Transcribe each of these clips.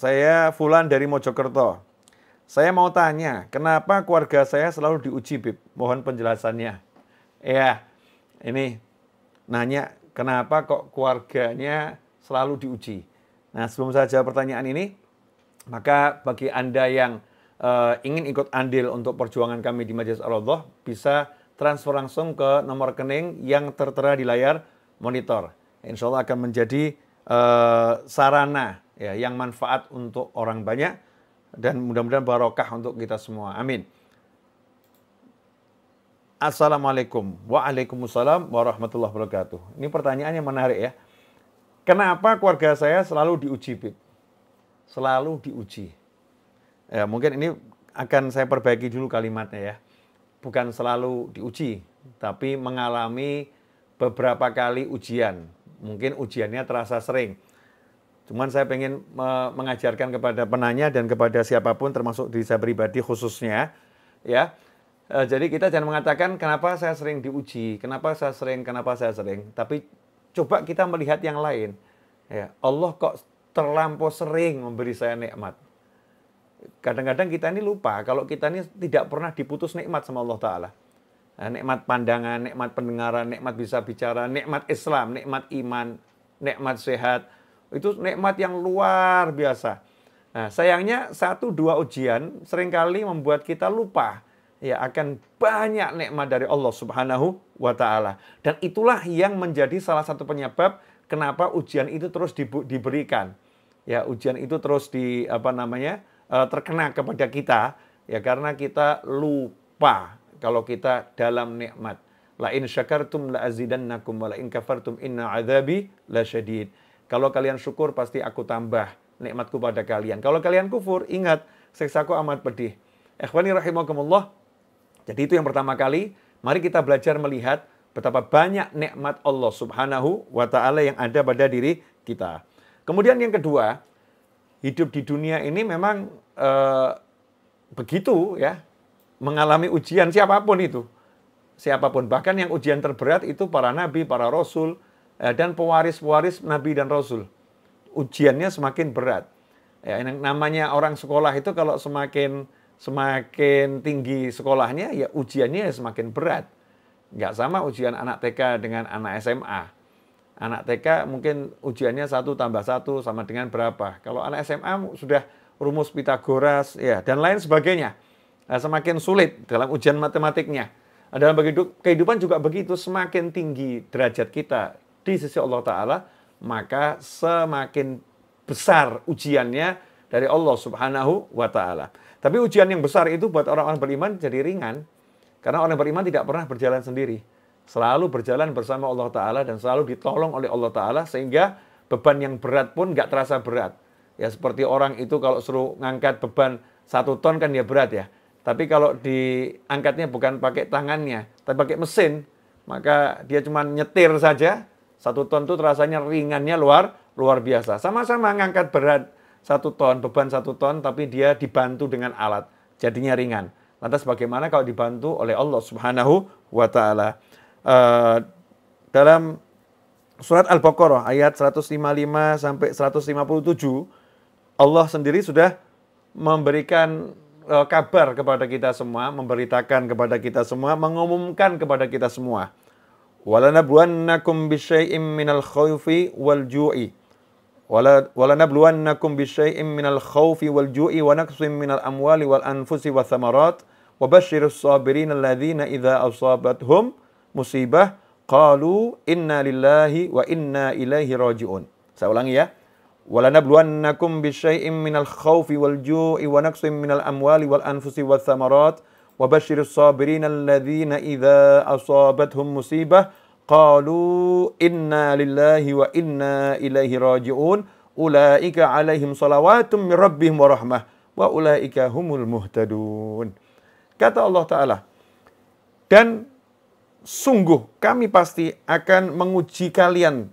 Saya Fulan dari Mojokerto. Saya mau tanya, kenapa keluarga saya selalu diuji, Bib? Mohon penjelasannya. Ya, ini nanya, kenapa kok keluarganya selalu diuji? Nah, sebelum saya jawab pertanyaan ini, maka bagi Anda yang ingin ikut andil untuk perjuangan kami di Majelis Ar-Raudhah, bisa transfer langsung ke nomor rekening yang tertera di layar monitor. Insya Allah akan menjadi sarana ya, yang manfaat untuk orang banyak dan mudah-mudahan barokah untuk kita semua. Amin. Assalamualaikum. Waalaikumsalam warahmatullahi wabarakatuh. Ini pertanyaan yang menarik ya. Kenapa keluarga saya selalu diuji, Bib? Selalu diuji. Ya, mungkin ini akan saya perbaiki dulu kalimatnya ya. Bukan selalu diuji, tapi mengalami beberapa kali ujian. Mungkin ujiannya terasa sering. Cuman saya pengen mengajarkan kepada penanya dan kepada siapapun, termasuk diri saya pribadi khususnya. Ya, jadi kita jangan mengatakan kenapa saya sering diuji, kenapa saya sering. Tapi coba kita melihat yang lain. Ya, Allah kok terlampau sering memberi saya nikmat. Kadang-kadang kita ini lupa kalau kita ini tidak pernah diputus nikmat sama Allah Ta'ala. Nah, nikmat pandangan, nikmat pendengaran, nikmat bisa bicara, nikmat Islam, nikmat iman, nikmat sehat. Itu nikmat yang luar biasa. Nah, sayangnya 1-2 ujian seringkali membuat kita lupa ya akan banyak nikmat dari Allah Subhanahu wa Ta'ala. Dan itulah yang menjadi salah satu penyebab kenapa ujian itu terus diberikan. Ya, ujian itu terus terkena kepada kita ya karena kita lupa kalau kita dalam nikmat. La in syakartum la azidannakum wa la in kafartum inna adzabi lasyadid. Kalau kalian syukur pasti aku tambah nikmatku pada kalian. Kalau kalian kufur, ingat siksaku amat pedih. Ikhwani rahimakumullah. Jadi itu yang pertama kali, mari kita belajar melihat betapa banyak nikmat Allah Subhanahu wa Ta'ala yang ada pada diri kita. Kemudian yang kedua, hidup di dunia ini memang begitu ya, mengalami ujian siapapun itu. Siapapun, bahkan yang ujian terberat itu para nabi, para rasul, dan pewaris-pewaris nabi dan rasul. Ujiannya semakin berat. Ya, yang namanya orang sekolah itu kalau semakin tinggi sekolahnya, ya ujiannya semakin berat. Nggak sama ujian anak TK dengan anak SMA. Anak TK mungkin ujiannya 1 tambah 1 sama dengan berapa. Kalau anak SMA sudah rumus Pitagoras ya dan lain sebagainya. Nah, semakin sulit dalam ujian matematiknya. Dalam kehidupan juga begitu, semakin tinggi derajat kita di sisi Allah Ta'ala, maka semakin besar ujiannya dari Allah Subhanahu wa Ta'ala. Tapi ujian yang besar itu buat orang-orang beriman jadi ringan. Karena orang beriman tidak pernah berjalan sendiri. Selalu berjalan bersama Allah Ta'ala dan selalu ditolong oleh Allah Ta'ala sehingga beban yang berat pun nggak terasa berat. Ya seperti orang itu kalau suruh ngangkat beban 1 ton kan ya berat ya. Tapi kalau diangkatnya bukan pakai tangannya, tapi pakai mesin, maka dia cuma nyetir saja. 1 ton itu rasanya ringannya luar biasa. Sama-sama ngangkat berat 1 ton, beban 1 ton, tapi dia dibantu dengan alat. Jadinya ringan. Lantas bagaimana kalau dibantu oleh Allah Subhanahu wa Ta'ala? Dalam surat Al-Baqarah ayat 155 sampai 157, Allah sendiri sudah memberikan kabar kepada kita semua, memberitakan kepada kita semua, mengumumkan kepada kita semua. Walanabluwannakum bisyai'im minal khawfi wal ju'i. Walanabluwannakum bisyai'im minal khawfi wal ju'i wa naqsim minal amwali wal anfusi wa thamarat wa basyirus sabirin alladzina idza asabathum musibah qalu inna lillahi wa inna ilaihi raji'un. Saya ulangi ya. Walanabluwannakum bisyai'im minal khawfi wal ju'i wa naqsim minal amwali wal anfusi wa thamarat wa basyirus sabirin alladzina idza asabathum musibah qalu inna lillahi wa inna ilaihi raji'un ulaika alaihim salawatum min rabbihim wa rahmah wa ulaika humul muhtadun. Kata Allah Ta'ala, dan sungguh kami pasti akan menguji kalian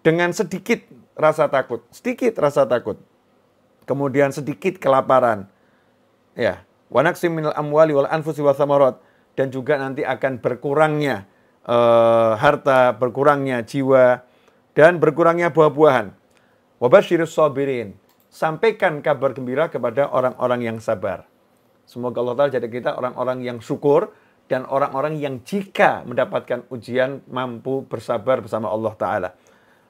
dengan sedikit rasa takut. Kemudian sedikit kelaparan. Ya, wa naqsim minal amwali wal anfusi wa thamarat, dan juga nanti akan berkurangnya harta, berkurangnya jiwa, dan berkurangnya buah-buahan. Wa basyirus sabirin. sampaikan kabar gembira kepada orang-orang yang sabar. Semoga Allah Ta'ala jadi kita orang-orang yang syukur dan orang-orang yang jika mendapatkan ujian mampu bersabar bersama Allah Ta'ala.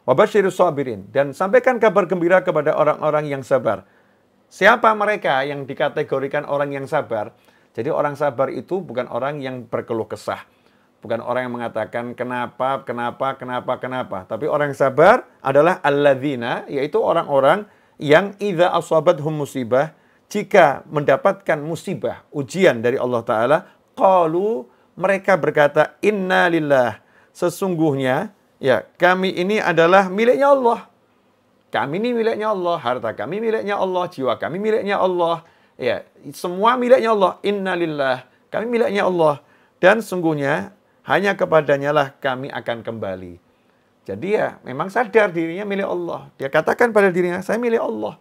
Wabashirus sabirin, dan sampaikan kabar gembira kepada orang-orang yang sabar. Siapa mereka yang dikategorikan orang yang sabar? Jadi orang sabar itu bukan orang yang berkeluh kesah. Bukan orang yang mengatakan kenapa. Tapi orang yang sabar adalah alladzina, yaitu orang-orang yang idza asabathum musibah, jika mendapatkan musibah, ujian dari Allah Ta'ala, qalu, mereka berkata, inna lillah, sesungguhnya, ya, kami ini adalah miliknya Allah. Kami ini miliknya Allah, harta kami miliknya Allah, jiwa kami miliknya Allah. Ya, semua miliknya Allah. Innalillah, kami miliknya Allah. Dan sungguhnya hanya kepadanya lah kami akan kembali. Jadi ya memang sadar dirinya milik Allah. Dia katakan pada dirinya, saya milik Allah.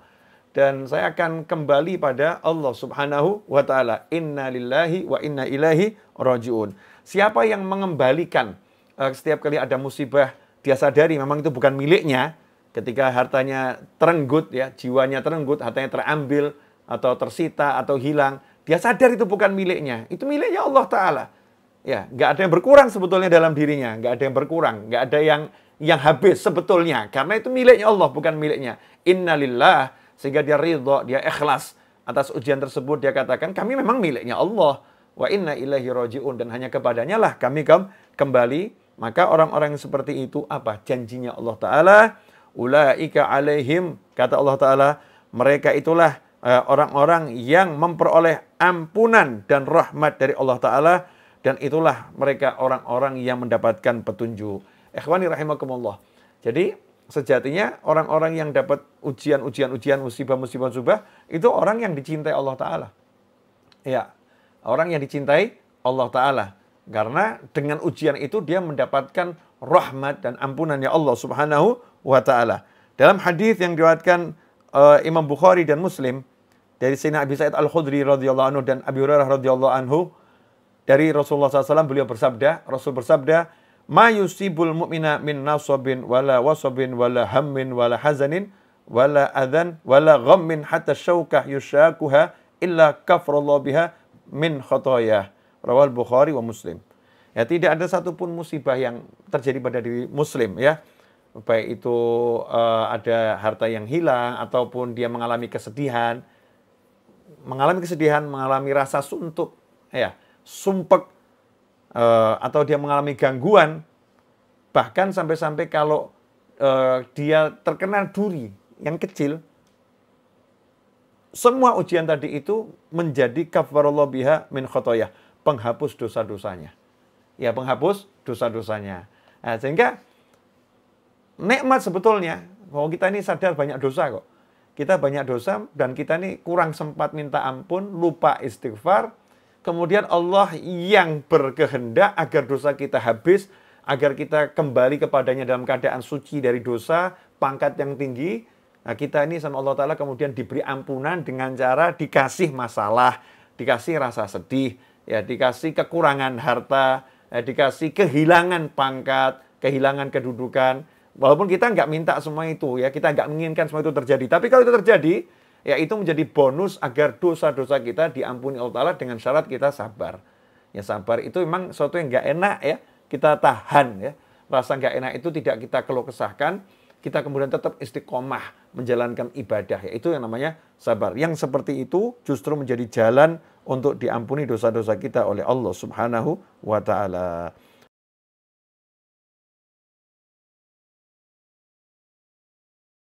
Dan saya akan kembali pada Allah Subhanahu wa Ta'ala. Innalillahi wa inna ilaihi raji'un. Siapa yang mengembalikan setiap kali ada musibah, dia sadari memang itu bukan miliknya. Ketika hartanya terenggut, ya, jiwanya terenggut, hartanya terambil, atau tersita, atau hilang, dia sadar itu bukan miliknya. Itu miliknya Allah Ta'ala. Ya, nggak ada yang berkurang sebetulnya dalam dirinya. Nggak ada yang berkurang. Nggak ada yang habis sebetulnya. Karena itu miliknya Allah, bukan miliknya. Innalillah, sehingga dia ridho, dia ikhlas atas ujian tersebut. Dia katakan, kami memang miliknya Allah. Wa inna ilaihi raji'un. Dan hanya kepadanya lah kami kembali. Maka orang-orang yang seperti itu, apa? Janjinya Allah Ta'ala. Ulaika alaihim, kata Allah Ta'ala, mereka itulah orang-orang yang memperoleh ampunan dan rahmat dari Allah Ta'ala, dan itulah mereka orang-orang yang mendapatkan petunjuk. Ikhwani rahimakumullah. Jadi sejatinya orang-orang yang dapat ujian, musibah, itu orang yang dicintai Allah Ta'ala. Ya, orang yang dicintai Allah Ta'ala. Karena dengan ujian itu dia mendapatkan rahmat dan ampunannya Allah Subhanahu wa Ta'ala. Dalam hadis yang diriwayatkan Imam Bukhari dan Muslim dari Sayyidina Abi Sa'id Al-Khudri radhiyallahu anhu dan Abi Hurairah radhiyallahu anhu, dari Rasulullah SAW, beliau bersabda, Rasul bersabda, ma yusibul mu'mina min nasabin wala wasabin wala hammin wala hazanin wala adhan wala ghammin hatta syaukah yushakuha illa kafrallahu biha min khotoyah. Rawal Bukhari wa Muslim. Ya, tidak ada satupun musibah yang terjadi pada diri Muslim, ya. Baik itu ada harta yang hilang, ataupun dia mengalami kesedihan, mengalami rasa suntuk, ya, sumpek, atau dia mengalami gangguan, bahkan sampai-sampai kalau dia terkena duri yang kecil, semua ujian tadi itu menjadi kafarallahu biha min khotoyah, penghapus dosa-dosanya. Ya, penghapus dosa-dosanya. Nah, sehingga nikmat sebetulnya, bahwa kita ini sadar banyak dosa kok. Kita banyak dosa dan kita ini kurang sempat minta ampun, lupa istighfar. Kemudian Allah yang berkehendak agar dosa kita habis, agar kita kembali kepadanya dalam keadaan suci dari dosa, pangkat yang tinggi. Nah, kita ini sama Allah Ta'ala kemudian diberi ampunan dengan cara dikasih masalah, dikasih rasa sedih, ya, dikasih kekurangan harta, dikasih kehilangan pangkat, kehilangan kedudukan. Walaupun kita nggak minta semua itu, ya, kita nggak menginginkan semua itu terjadi. Tapi kalau itu terjadi, ya, itu menjadi bonus agar dosa-dosa kita diampuni Allah Ta'ala dengan syarat kita sabar. Ya, sabar itu memang sesuatu yang nggak enak, ya, kita tahan, ya. Rasa nggak enak itu tidak kita keluh kesahkan, kita kemudian tetap istiqomah menjalankan ibadah, yaitu yang namanya sabar. Yang seperti itu justru menjadi jalan untuk diampuni dosa-dosa kita oleh Allah Subhanahu wa Ta'ala.